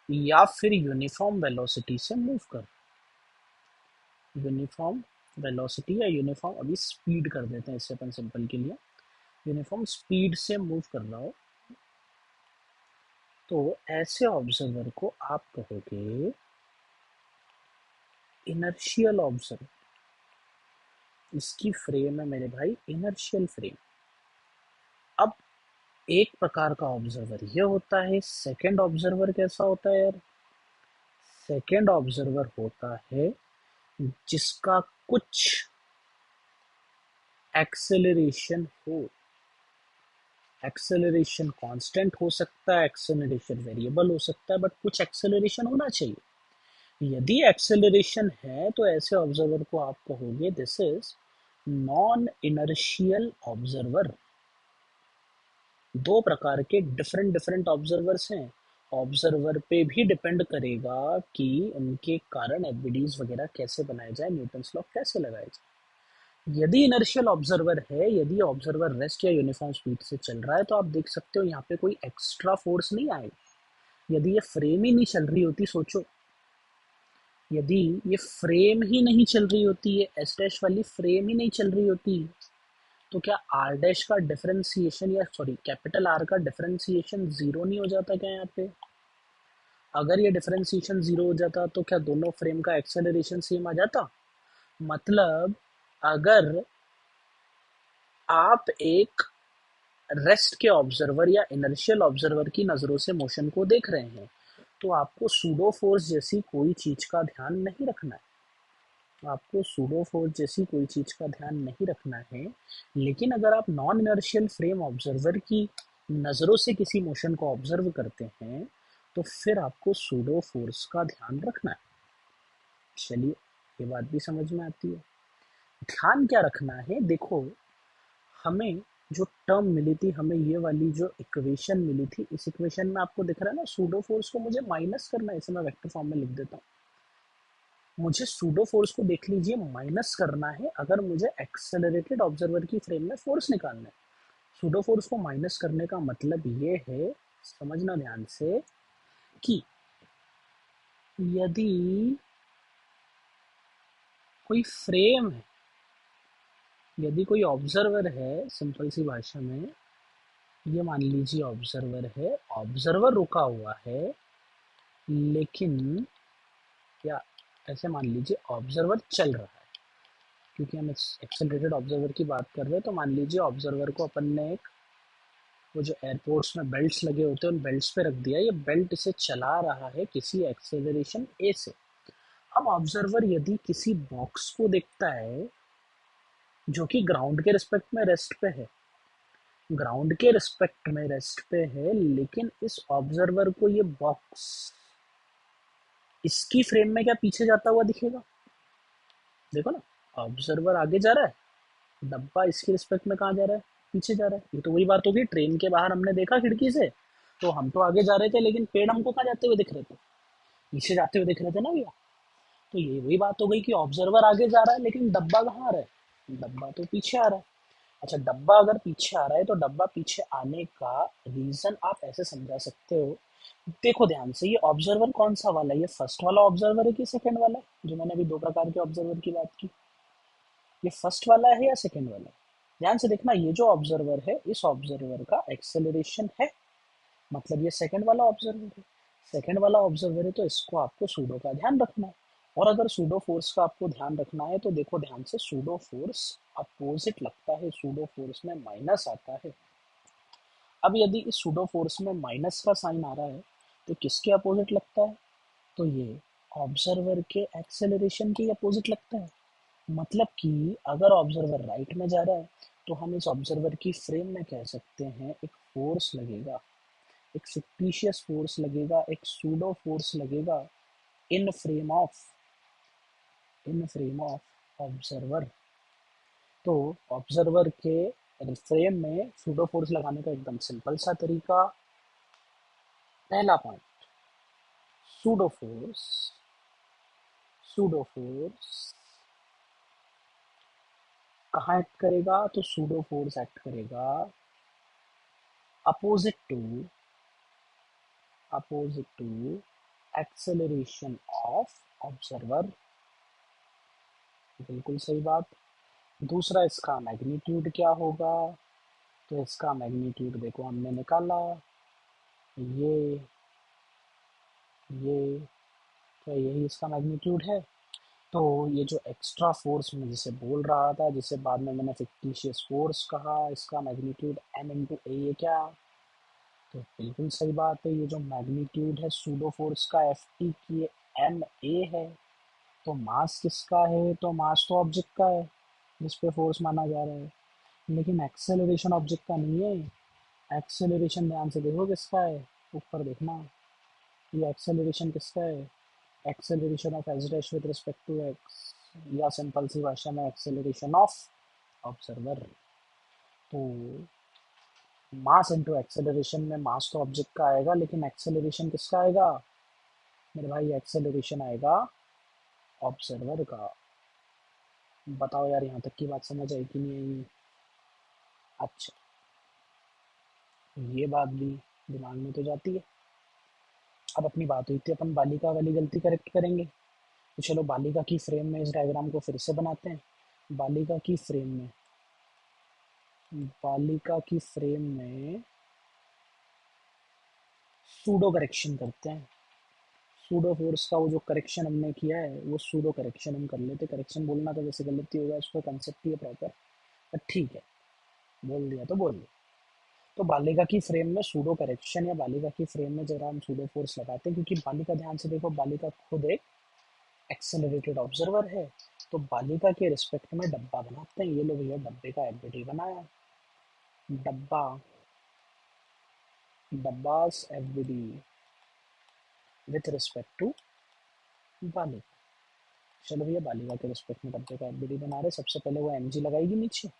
या फिर यूनिफॉर्म वेलोसिटी से मूव कर, यूनिफॉर्म वेलोसिटी या यूनिफॉर्म, अभी स्पीड कर देते हैं इससे अपन सिंपल के लिए, यूनिफॉर्म स्पीड से मूव कर रहा हो, तो ऐसे ऑब्जर्वर को आप कहोगे इनर्शियल ऑब्जर्वर। इसकी फ्रेम है मेरे भाई इनर्शियल फ्रेम। अब एक प्रकार का ऑब्जर्वर ये होता है, सेकंड ऑब्जर्वर कैसा होता है यार? सेकंड ऑब्जर्वर होता है जिसका कुछ एक्सेलरेशन हो। एक्सेलरेशन कांस्टेंट हो सकता है, एक्सेलरेशन वेरिएबल हो सकता है, बट कुछ एक्सेलरेशन होना चाहिए। यदि एक्सेलरेशन है तो ऐसे ऑब्जर्वर को आप कहोगे this is non inertial observer. दो प्रकार के डिफरेंट डिफरेंट ऑब्जर्वर्स हैं। ऑब्जर्वर पे भी डिपेंड करेगा कि उनके कारण एफबीडीज वगैरह कैसे बनाए जाए, न्यूटन्स लॉ कैसे लगाए जाए। यदि इनर्शियल ऑब्जर्वर है, यदि ऑब्जर्वर रेस्ट या यूनिफॉर्म स्पीड से चल रहा है, तो आप देख सकते हो यहाँ पे कोई एक्स्ट्रा फोर्स नहीं आएगा। यदि ये फ्रेम ही नहीं चल रही होती, सोचो, यदि ये फ्रेम ही नहीं चल रही होती, ये एस डैश वाली फ्रेम ही नहीं चल रही होती, तो क्या आर डैश का डिफरेंशिएशन, या सॉरी कैपिटल आर का डिफरेंशिएशन जीरो नहीं हो जाता क्या यहाँ पे? अगर ये डिफरेंशिएशन जीरो हो जाता तो क्या दोनों फ्रेम का एक्सेलरेशन सेम आ जाता? मतलब अगर आप एक रेस्ट के ऑब्जर्वर या इनर्शियल ऑब्जर्वर की नज़रों से मोशन को देख रहे हैं, तो आपको सूडो फोर्स जैसी कोई चीज का ध्यान नहीं रखना है। आपको सूडो फोर्स जैसी कोई चीज का ध्यान नहीं रखना है। लेकिन अगर आप नॉन इनर्शियल फ्रेम ऑब्जर्वर की नज़रों से किसी मोशन को ऑब्जर्व करते हैं, तो फिर आपको सूडो फोर्स का ध्यान रखना है। चलिए, ये बात भी समझ में आती है। ध्यान क्या रखना है, देखो, हमें जो टर्म मिली थी, हमें ये वाली जो इक्वेशन मिली थी, इस इक्वेशन में आपको दिख रहा है ना, सूडो फोर्स को मुझे माइनस करना है, इसे मैं वेक्टर फॉर्म में लिख देता हूँ। मुझे सूडो फोर्स को देख लीजिए माइनस करना है अगर मुझे एक्सेलरेटेड ऑब्जर्वर की फ्रेम में फोर्स निकालना है। सूडो फोर्स को माइनस करने का मतलब ये है, समझना ध्यान से, कि यदि कोई फ्रेम है, यदि कोई ऑब्जर्वर है, सिंपल सी भाषा में ये मान लीजिए ऑब्जर्वर है, ऑब्जर्वर रुका हुआ है, लेकिन क्या, ऐसे मान लीजिए ऑब्जर्वर चल रहा है, क्योंकि हम एक्सेलरेटेड ऑब्जर्वर की बात कर रहे हैं, तो मान लीजिए ऑब्जर्वर को अपन ने एक, वो जो एयरपोर्ट्स में बेल्ट्स लगे होते हैं उन बेल्ट्स पे रख दिया, ये बेल्ट इसे चला रहा है किसी एक्सेलरेशन ए से। अब ऑब्जर्वर यदि किसी बॉक्स को देखता है जो कि ग्राउंड के रिस्पेक्ट में रेस्ट पे है, ग्राउंड के रिस्पेक्ट में रेस्ट पे है, लेकिन इस ऑब्जर्वर को ये बॉक्स इसकी फ्रेम में क्या पीछे जाता हुआ दिखेगा? देखो ना, ऑब्जर्वर आगे जा रहा है, डब्बा इसके रिस्पेक्ट में कहाँ जा रहा है? पीछे जा रहा है। ये तो वही बात होगी, ट्रेन के बाहर हमने देखा खिड़की से, तो हम तो आगे जा रहे थे, लेकिन पेड़ हमको कहाँ जाते हुए दिख रहे थे? पीछे जाते हुए दिख रहे थे ना भैया। तो ये वही बात हो गई कि ऑब्जर्वर आगे जा रहा है, लेकिन डब्बा कहाँ आ रहा है? डब्बा तो पीछे आ रहा है। अच्छा, डब्बा अगर पीछे आ रहा है तो डब्बा पीछे आने का रीजन आप ऐसे समझा सकते हो, देखो ध्यान से, ये ऑब्जर्वर कौन सा वाला है? ये फर्स्ट वाला ऑब्जर्वर है कि सेकंड वाला है? जो मैंने अभी दो प्रकार के ऑब्जर्वर की बात की, ये फर्स्ट वाला है या सेकंड वाला है? ध्यान से देखना, ये जो ऑब्जर्वर है, इस ऑब्जर्वर का एक्सेलरेशन है, मतलब ये सेकंड वाला ऑब्जर्वर है। सेकंड वाला ऑब्जर्वर है तो इसको आपको सूडो का ध्यान रखना है। और अगर सूडो फोर्स का आपको ध्यान रखना है तो देखो ध्यान से, सूडो फोर्स अपोजिट लगता है, सूडो फोर्स में माइनस आता है। अब यदि इस सूडो फोर्स में माइनस का साइन आ रहा है तो किसके अपोजिट लगता है? तो ये ऑब्जर्वर के एक्सेलरेशन के अपोजिट लगता है। मतलब कि अगर ऑब्जर्वर राइट में जा रहा है तो हम इस ऑब्जर्वर की फ्रेम में कह सकते हैं एक फोर्स लगेगा, एक फिक्टिशियस फोर्स लगेगा, एक सूडो फोर्स लगेगा इन फ्रेम ऑफ ऑब्जर्वर। तो ऑब्जर्वर के फ्रेम में सूडो फोर्स लगाने का एकदम सिंपल सा तरीका, पहला point, pseudo force, pseudo force कहाँ एक्ट करेगा? तो सूडो फोर्स एक्ट करेगा opposite to, opposite to acceleration of observer. बिल्कुल सही बात। दूसरा, इसका मैग्नीट्यूड क्या होगा? तो इसका मैग्नीट्यूड देखो हमने निकाला, ये ये तो यही इसका मैग्नीट्यूड है। तो ये जो एक्स्ट्रा फोर्स मैं जिसे बोल रहा था, जिसे बाद में मैंने फिक्टिशियस फोर्स कहा, इसका मैग्नीट्यूड m इंटू ए, ये क्या? तो बिल्कुल सही बात है, ये जो मैग्नीट्यूड है सूडो फोर्स का एफ टी की, एम ए है। तो मास किसका है? तो मास तो ऑब्जेक्ट का है जिस पे फोर्स माना जा रहा है, लेकिन एक्सेलरेशन ऑब्जेक्ट का नहीं है। एक्सेलरेशन ध्यान से देखो किसका है, ऊपर देखना, ये एक्सेलरेशन किसका है? Acceleration of H dash with respect to X, या सिंपल सी भाषा में एक्सेलरेशन ऑफ ऑब्जर्वर। तो मास इनटू एक्सेलरेशन में मास तो ऑब्जेक्ट का आएगा, लेकिन एक्सेलरेशन किसका आएगा मेरे भाई? एक्सेलरेशन आएगा ऑब्जर्वर का। बताओ यार, यहाँ तक की बात समझ आई कि नहीं आई? अच्छा, ये बात भी दिमाग में तो जाती है। अब अपनी बात हुई थी, अपन बालिका वाली गलती करेक्ट करेंगे। तो चलो बालिका की फ्रेम में इस डायग्राम को फिर से बनाते हैं। बालिका की फ्रेम में, बालिका की फ्रेम में सूडो करेक्शन करते हैं। सूडो फोर्स का वो जो करेक्शन हमने किया है, वो सूडो करेक्शन हम कर लेते। करेक्शन बोलना तो वैसे गलती होगा, उसका कंसेप्ट ही है प्रॉपर, पर ठीक है, बोल दिया तो बोल दिया। तो बालिका की फ्रेम में सूडो करेक्शन, या बालिका की फ्रेम में जरा हम सूडो फोर्स लगाते हैं, क्योंकि बालिका, ध्यान से देखो, बालिका खुद एक एक्सेलरेटेड ऑब्जर्वर है। तो बालिका के रिस्पेक्ट में डब्बा बनाते हैं। ये लो भैया, डब्बे का एफबीडी बनाया, डब्बा, dabbas FBD with respect to बालिका। चलो भैया, बालिका के रिस्पेक्ट में डब्बे का एफबीडी बना रहे। सबसे पहले वो एमजी लगाएगी नीचे,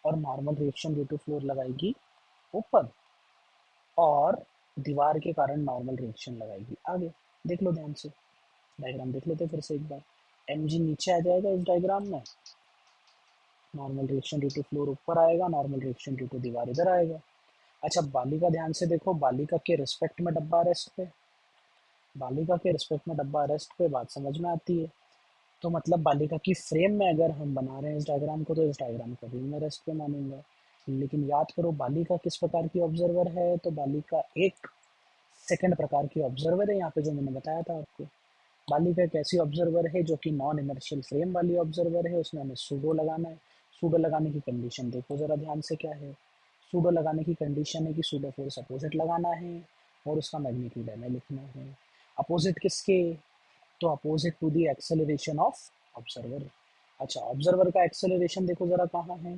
और normal reaction due to floor लगाएगी ऊपर, और दीवार के कारण नॉर्मल रिएक्शन लगाएगी आगे। देख लो ध्यान से, डायग्राम देख लेते फिर से एक बार। एमजी नीचे आ जाएगा इस डायग्राम में, normal reaction due to floor ऊपर आएगा, नॉर्मल रिएक्शन ड्यू टू दीवार इधर आएगा। अच्छा, बालिका ध्यान से देखो, बालिका के रिस्पेक्ट में डब्बा रेस्ट पे, बालिका के रिस्पेक्ट में डब्बा रेस्ट पे, बात समझ में आती है? तो मतलब बालिका की फ्रेम में अगर हम बना रहे हैं इस डायग्राम को, तो इस डायग्राम को भी मैं रेस्ट पे मानूंगा। लेकिन याद करो, बालिका किस प्रकार की ऑब्जर्वर है? तो बालिका एक सेकंड प्रकार की ऑब्जर्वर है, यहाँ पे जो मैंने बताया था आपको। बालिका एक ऐसी ऑब्जर्वर है जो कि नॉन इनर्शियल फ्रेम वाली ऑब्जर्वर है, उसमें हमें सूडो लगाना है। सूडो लगाने की कंडीशन देखो जरा ध्यान से क्या है। सूडो लगाने की कंडीशन है कि सूडो फोर्स अपोजिट लगाना है, और उसका मैग्नीट्यूड हमें लिखना है। अपोजिट किसके? तो opposite to the acceleration of observer. अच्छा, ऑब्जर्वर का एक्सेलरेशन देखो जरा कहाँ है?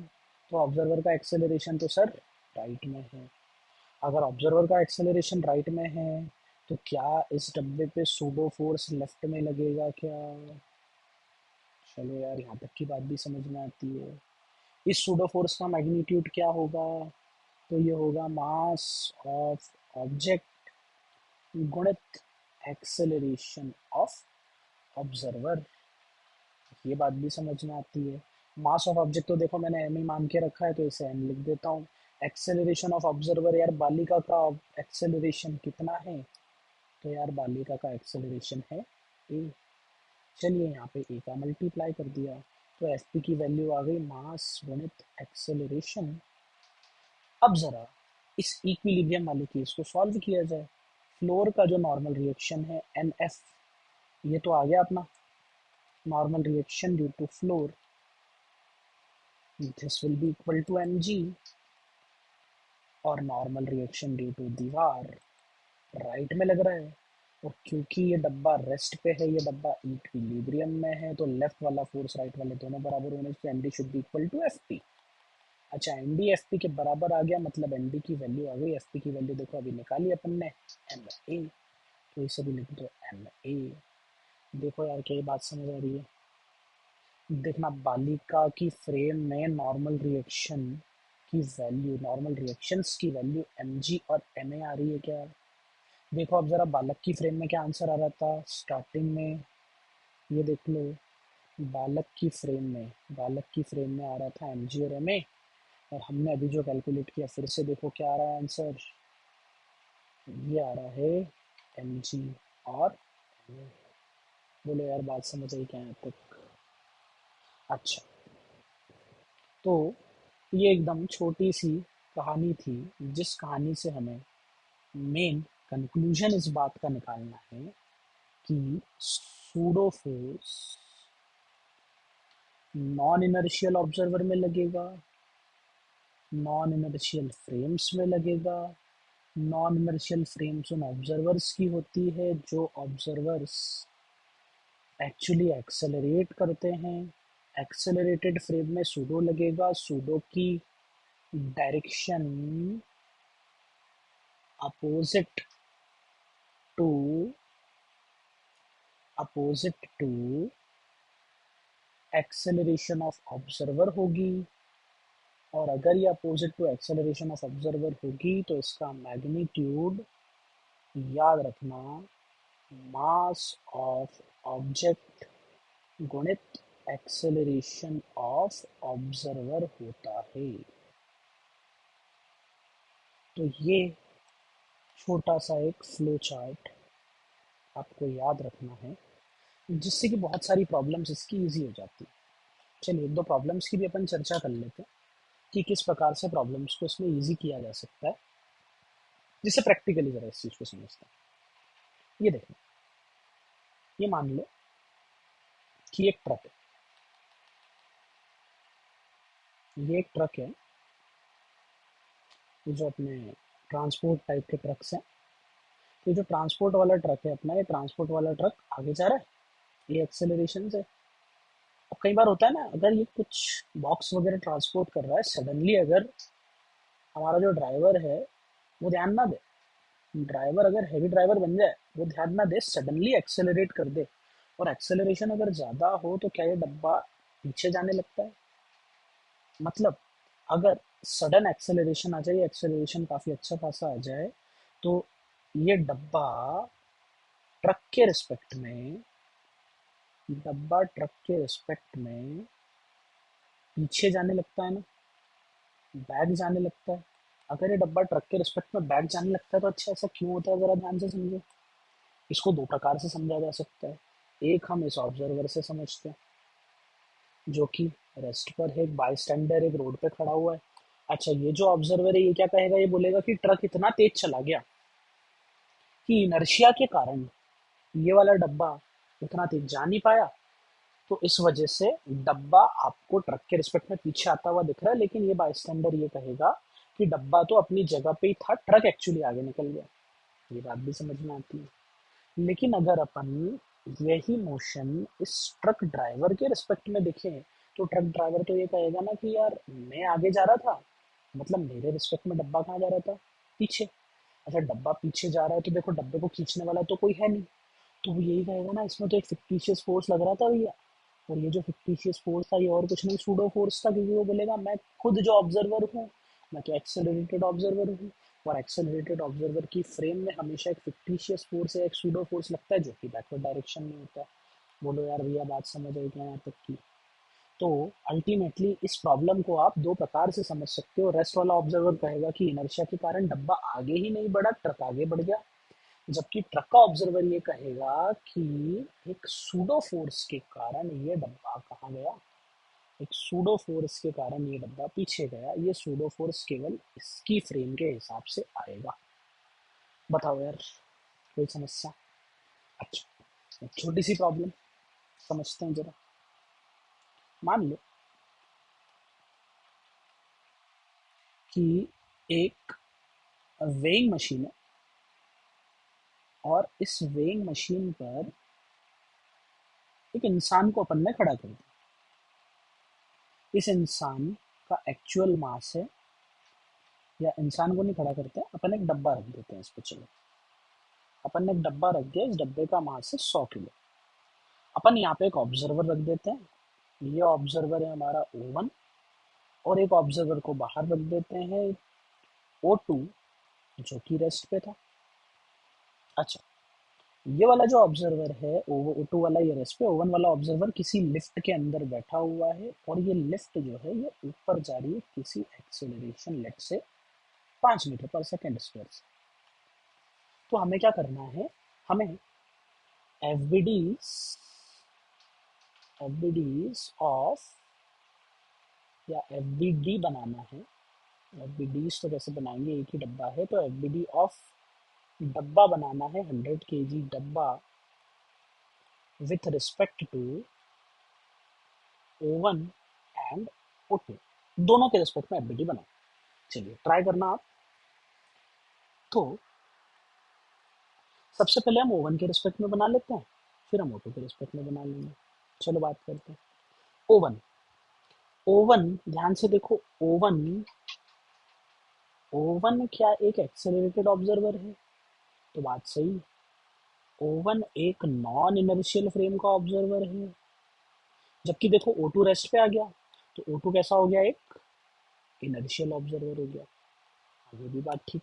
तो ऑब्जर्वर का एक्सेलरेशन तो सर राइट में है। अगर ऑब्जर्वर का एक्सेलरेशन राइट में है, तो क्या इस डब्बे पे सूडो फोर्स लेफ्ट में लगेगा क्या? चलो यार, यहाँ तक की बात भी समझ में आती है। इस सूडो फोर्स का मैग्नीट्यूड क्या होगा? तो ये होगा मास ऑफ ऑब्जेक्ट गुणित एक्सेलरेशन ऑफ ऑब्जर्वर। ये बात भी समझ में आती है। मास ऑफ ऑब्जेक्ट तो देखो मैंने एम ही मान के रखा है, तो इसे एम लिख देता हूँ। एक्सेलरेशन ऑफ ऑब्जर्वर, यार बालिका का एक्सेलरेशन कितना है? तो यार बालिका का एक्सेलरेशन है ए। चलिए यहाँ पे ए का मल्टीप्लाई कर दिया, तो एफ पी की वैल्यू आ गई मास गुणित एक्सेलरेशन। अब जरा इस इक्विलिब्रियम वाले केस को सॉल्व किया जाए। फ्लोर का जो नॉर्मल रिएक्शन है एन एफ, ये तो आ गया अपना normal reaction due to floor, this will be equal to M G, और नॉर्मल रिएक्शन ड्यू टू दीवार राइट में लग रहा है। और क्योंकि ये डब्बा रेस्ट पे है, ये डब्बा इक्विलिब्रियम में है, तो लेफ्ट वाला फोर्स राइट वाले दोनों बराबर होने से N D should be equal to F P. अच्छा, एन डी एफ पी के बराबर आ गया, मतलब एन डी की वैल्यू आ गई। एफ पी की वैल्यू देखो अभी निकाली अपन ने, एम ए, तो इसे भी लिख दो एम ए। देखो यार क्या ये बात समझ आ रही है? देखना, बालिका की फ्रेम में नॉर्मल रिएक्शन की वैल्यू, नॉर्मल रिएक्शंस की वैल्यू एम जी और एम ए आ रही है क्या? देखो अब जरा बालक की फ्रेम में क्या आंसर आ रहा था स्टार्टिंग में, ये देख लो। बालक की फ्रेम में, बालक की फ्रेम में आ रहा था एम जी और एम ए, और हमने अभी जो कैलकुलेट किया फिर से देखो क्या आ रहा है आंसर, ये आ रहा है एम जी और MA। बोलो यार बात समझ आई क्या यहाँ तक? अच्छा, तो ये एकदम छोटी सी कहानी थी, जिस कहानी से हमें मेन कंक्लूजन इस बात का निकालना है कि pseudo force non inertial observer में लगेगा, नॉन इनर्शियल फ्रेम्स में लगेगा। नॉन इनर्शियल फ्रेम्स उन ऑब्जर्वर्स की होती है जो ऑब्जर्वर्स एक्चुअली एक्सेलरेट करते हैं। एक्सेलरेटेड फ्रेम में सूडो लगेगा, सूडो की direction opposite to opposite to acceleration of observer होगी, और अगर ये opposite to acceleration of observer होगी तो इसका मैग्नीट्यूड, याद रखना, मास ऑफ ऑब्जेक्ट गुणित एक्सेलरेशन ऑफ ऑब्जर्वर होता है। तो ये छोटा सा एक फ्लो चार्ट आपको याद रखना है, जिससे कि बहुत सारी प्रॉब्लम्स इसकी इजी हो जाती है। चलिए एक दो प्रॉब्लम्स की भी अपन चर्चा कर लेते हैं कि किस प्रकार से प्रॉब्लम्स को इसमें इजी किया जा सकता है, जिससे प्रैक्टिकली जरा इस चीज़ को समझते हैं। ये देखो, ये मान लो कि एक ट्रक है, ये एक ट्रक है, ये जो अपने ट्रांसपोर्ट टाइप के ट्रक्स हैं। तो ये जो ट्रांसपोर्ट वाला ट्रक है अपना, ये ट्रांसपोर्ट वाला ट्रक आगे जा रहा है, ये एक्सेलरेशन से। अब कई बार होता है ना, अगर ये कुछ बॉक्स वगैरह ट्रांसपोर्ट कर रहा है, सडनली अगर हमारा जो ड्राइवर है वो ध्यान ना दे, ड्राइवर अगर हैवी ड्राइवर बन जाए, वो ध्यान ना दे, सडनली एक्सेलरेट कर दे, और एक्सेलरेशन अगर ज़्यादा हो तो क्या ये डब्बा पीछे जाने लगता है? मतलब अगर सडन एक्सेलरेशन आ जाए, एक्सेलरेशन काफ़ी अच्छा खासा आ जाए, तो ये डब्बा ट्रक के रिस्पेक्ट में, डब्बा ट्रक के रिस्पेक्ट में पीछे जाने लगता है ना, बैक जाने लगता है। अगर ये डब्बा ट्रक के रिस्पेक्ट में बैक जाने लगता है तो अच्छा ऐसा क्यों होता है, ज़रा ध्यान से समझो। इसको दो प्रकार से समझा जा सकता है। एक हम इस ऑब्जर्वर से समझते हैं, जो कि रेस्ट पर है, एक बाई स्टैंडर एक रोड पे खड़ा हुआ है। अच्छा, ये जो ऑब्जर्वर है ये क्या कहेगा, ये बोलेगा कि ट्रक इतना तेज चला गया कि इनर्शिया के कारण ये वाला डब्बा उतना तेज जा नहीं पाया, तो इस वजह से डब्बा आपको ट्रक के रिस्पेक्ट में पीछे आता हुआ दिख रहा है, लेकिन ये बाईस्टैंडर ये कहेगा कि डब्बा तो अपनी जगह पे ही था, ट्रक एक्चुअली आगे निकल गया। ये बात भी समझ में आती है। लेकिन अगर अपन यही मोशन इस ट्रक ड्राइवर के रिस्पेक्ट में देखें, तो ट्रक ड्राइवर तो ये कहेगा ना कि यार मैं आगे जा रहा था, मतलब मेरे रिस्पेक्ट में डब्बा कहाँ जा रहा था, पीछे। अच्छा, डब्बा पीछे जा रहा है तो देखो डब्बे को खींचने वाला तो कोई है नहीं, तो वो यही कहेगा ना इसमें तो एक फिक्टिशियस फोर्स लग रहा था भैया। और ये जो फिक्टिशियस फोर्स था ये और कुछ नहीं, सूडो फोर्स था, क्योंकि वो बोलेगा मैं खुद जो ऑब्जर्वर हूँ, मैं तो एक्सेलरेटेड ऑब्जर्वर हूँ, और एक्सेलरेटेड ऑब्जर्वर की फ्रेम में हमेशा एक फिक्टिशियस फोर्स या एक सूडो फोर्स लगता है, जो कि बैकवर्ड डायरेक्शन में होता है। बोलो यार भैया बात समझ आई क्या यहाँ तक की? तो अल्टीमेटली इस प्रॉब्लम को आप दो प्रकार से समझ सकते हो। रेस्ट वाला ऑब्जर्वर कहेगा कि इनर्शिया के कारण डब्बा आगे ही नहीं बढ़ा, ट्रक आगे बढ़ गया। जबकि ट्रक का ऑब्जर्वर ये कहेगा कि एक सूडो फोर्स के कारण ये डब्बा कहाँ गया, एक सूडो फोर्स के कारण ये डब्बा पीछे गया। ये सूडो फोर्स केवल इसकी फ्रेम के हिसाब से आएगा। बताओ यार, कोई समस्या? अच्छा, एक छोटी सी प्रॉब्लम समझते हैं जरा। मान लो कि एक वेइंग मशीन है और इस वेइंग मशीन पर एक इंसान को अपन ने खड़ा कर दिया। इस इंसान का एक्चुअल मास है, या इंसान को नहीं खड़ा करते हैं, अपन एक डब्बा रख देते हैं इस पे। चलो, अपन ने एक डब्बा रख दिया, इस डब्बे का मास है 100 किलो। अपन यहाँ पे एक ऑब्जर्वर रख देते हैं। ये ऑब्जर्वर है हमारा O1, और एक ऑब्जर्वर को बाहर रख देते हैं, O2, जो कि रेस्ट पे था। अच्छा, ये वाला जो ऑब्जर्वर है O2 वाला, ये रेस्ट पे, O1 वाला ऑब्जर्वर किसी लिफ्ट के अंदर बैठा हुआ है, और ये लिफ्ट जो है ये ऊपर जा रही है किसी एक्सेलरेशन लेट से 5 मीटर पर सेकेंड स्क्वायर से। तो हमें क्या करना है, हमें एफबीडीज ऑफ, या एफबीडी बनाना है। एफबीडीज तो कैसे बनाएंगे, एक ही डब्बा है, तो एफबीडी ऑफ डब्बा बनाना है, 100 kg डब्बा with respect to O1 and O2, दोनों के रिस्पेक्ट में एफबीडी बनाओ। चलिए ट्राई करना आप। तो सबसे पहले हम O1 के रिस्पेक्ट में बना लेते हैं, फिर हम O2 के रिस्पेक्ट में बना लेंगे। चलो बात करते हैं। ओवन, ओवन ध्यान से देखो। ओवन, ओवन क्या एक एक्सेलरेटेड ऑब्जर्वर है? तो बात सही है। ओवन एक नॉन इनर्शियल फ्रेम का ऑब्जर्वर है। जबकि देखो O2 रेस्ट पे आ गया, तो O2 कैसा हो गया, एक इनर्शियल ऑब्जर्वर हो गया। ये भी बात ठीक।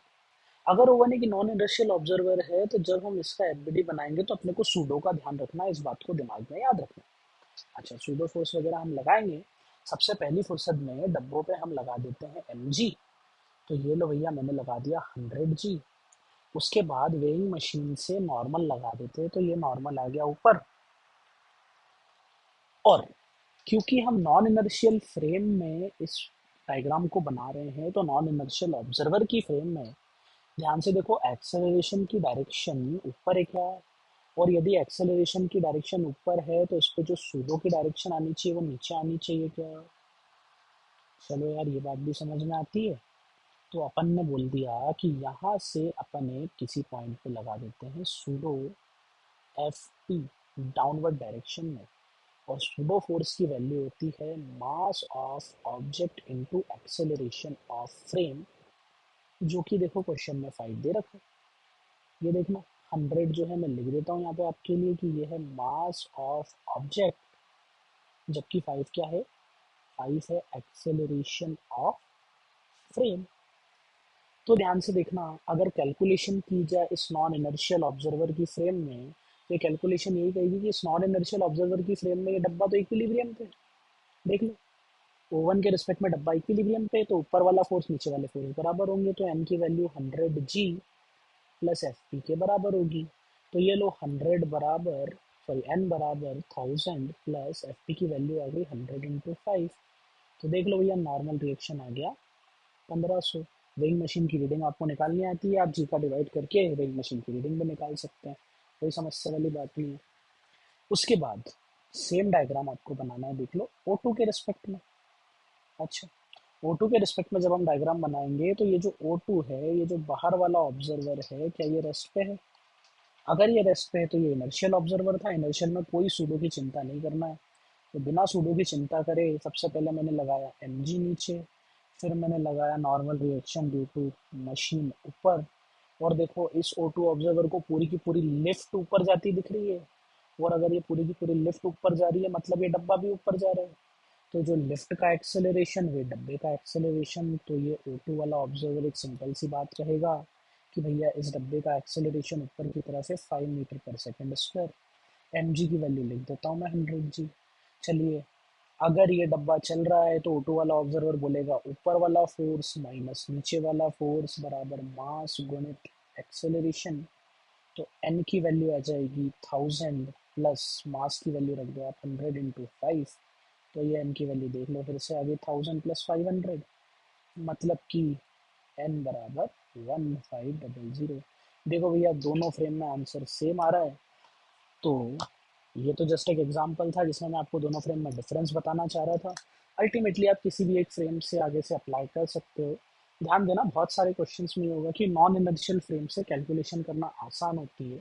अगर ओवन एक नॉन इनर्शियल ऑब्जर्वर है, तो जब हम इसका एफबीडी बनाएंगे तो अपने को सूडो का ध्यान रखना है, इस बात को दिमाग में याद रखना। अच्छा, सूडो फोर्स वगैरह हम लगाएंगे। सबसे पहली फुर्सत में डब्बों पे हम लगा देते हैं mg। तो ये लो भैया, मैंने लगा दिया 100 g। उसके बाद वेइंग मशीन से नॉर्मल लगा देते हैं, तो ये नॉर्मल आ गया ऊपर। और क्योंकि हम नॉन इनर्शियल फ्रेम में इस डायग्राम को बना रहे हैं, तो नॉन इनर्शियल ऑब्जर्वर की फ्रेम में ध्यान से देखो, एक्सेलरेशन की डायरेक्शन ऊपर है क्या? और यदि एक्सेलरेशन की डायरेक्शन ऊपर है, तो इस पे जो सूडो की डायरेक्शन आनी चाहिए वो नीचे आनी चाहिए क्या? चलो यार, ये बात भी समझ में आती है। तो अपन ने बोल दिया कि यहाँ से अपन एक किसी पॉइंट पे लगा देते हैं pseudo F P, downward direction में। और सूडो फोर्स की वैल्यू होती है मास of object into acceleration of frame, जो कि देखो क्वेश्चन में 5 दे रखा है। ये देखना, 100 जो है मैं लिख देता हूँ यहाँ पे आपके लिए कि ये है मास ऑफ ऑब्जेक्ट, जबकि 5 क्या है, 5 है एक्सेलरेशन ऑफ फ्रेम। तो ध्यान से देखना, अगर कैलकुलेशन की जाए इस नॉन इनर्शियल ऑब्जर्वर की फ्रेम में, तो ये कैलकुलेशन यही कहेगी कि इस नॉन इनर्शियल ऑब्जर्वर की फ्रेम में ये डब्बा तो इक्विलिब्रियम पे है। देख लो, ओवन के रिस्पेक्ट में डब्बा इक्विलिब्रियम पे, तो ऊपर वाला फोर्स नीचे वाले फोर्स बराबर होंगे, तो एन की value 100 g plus F P के बराबर होगी। तो ये लो 100 बराबर, सॉरी एन बराबर 1000 प्लस एफ पी की वैल्यू आ गई 100 × 5। तो देख लो भैया, नॉर्मल रिएक्शन आ गया 1500। वेइंग मशीन की रीडिंग आपको निकालनी आती है, आप जी का डिवाइड करके वेइंग मशीन की रीडिंग भी निकाल सकते हैं, कोई समस्या वाली बात नहीं है। उसके बाद सेम डायग्राम आपको बनाना है, देख लो O2 के रिस्पेक्ट में। अच्छा, O2 के रिस्पेक्ट में जब हम डायग्राम बनाएंगे, तो ये जो O2 है, ये जो बाहर वाला ऑब्जर्वर है, क्या ये रेस्ट पे है? अगर ये रेस्ट पे है तो ये इनर्शियल ऑब्जर्वर था। इनर्शियल में कोई सूडो की चिंता नहीं करना है, तो बिना सूडो की चिंता करे सबसे पहले मैंने लगाया mg नीचे, फिर मैंने लगाया normal reaction due to machine ऊपर। और देखो, इस O2 ऑब्जर्वर को पूरी की पूरी लिफ्ट ऊपर जाती दिख रही है, और अगर ये पूरी की पूरी लिफ्ट ऊपर जा रही है, मतलब ये डब्बा भी ऊपर जा रहा है। तो जो लिफ्ट का एक्सेलरेशन, वे डब्बे का एक्सेलरेशन, तो ये O2 वाला ऑब्जर्वर एक सिंपल सी बात कहेगा कि भैया इस डब्बे का एक्सेलरेशन ऊपर की तरफ है 5 मीटर पर सेकेंड स्क्वायर। एम जी की वैल्यू लिख देता हूँ मैं 100 g। चलिए, अगर ये डब्बा चल रहा है तो O2 वाला ऑब्जर्वर बोलेगा ऊपर वाला फोर्स माइनस नीचे वाला फोर्स बराबर मास गुणित एक्सेलरेशन। तो एन की वैल्यू आ जाएगी 1000 प्लस मास की वैल्यू रख दो आप 100 × 5। तो ये एन की वैल्यू देख लो फिर से आगे 1000 + 500, मतलब कि एन बराबर 1500। देखो भैया दोनों फ्रेम में आंसर सेम आ रहा है। तो ये तो जस्ट एक एग्जांपल था जिसमें मैं आपको दोनों फ्रेम में डिफरेंस बताना चाह रहा था। अल्टीमेटली आप किसी भी एक फ्रेम से आगे से अप्लाई कर सकते हो। ध्यान देना बहुत सारे क्वेश्चंस में ये होगा कि नॉन इनर्शियल फ्रेम से कैलकुलेशन करना आसान होती है,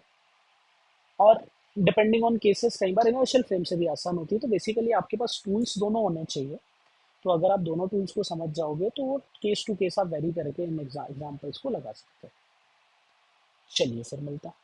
और डिपेंडिंग ऑन केसेस कई बार इनर्शियल फ्रेम से भी आसान होती है। तो बेसिकली आपके पास टूल्स दोनों होने चाहिए। तो अगर आप दोनों टूल्स को समझ जाओगे तो केस टू केस आप वेरी करके इन एग्जाम्पल्स को लगा सकते हैं। चलिए फिर मिलता है।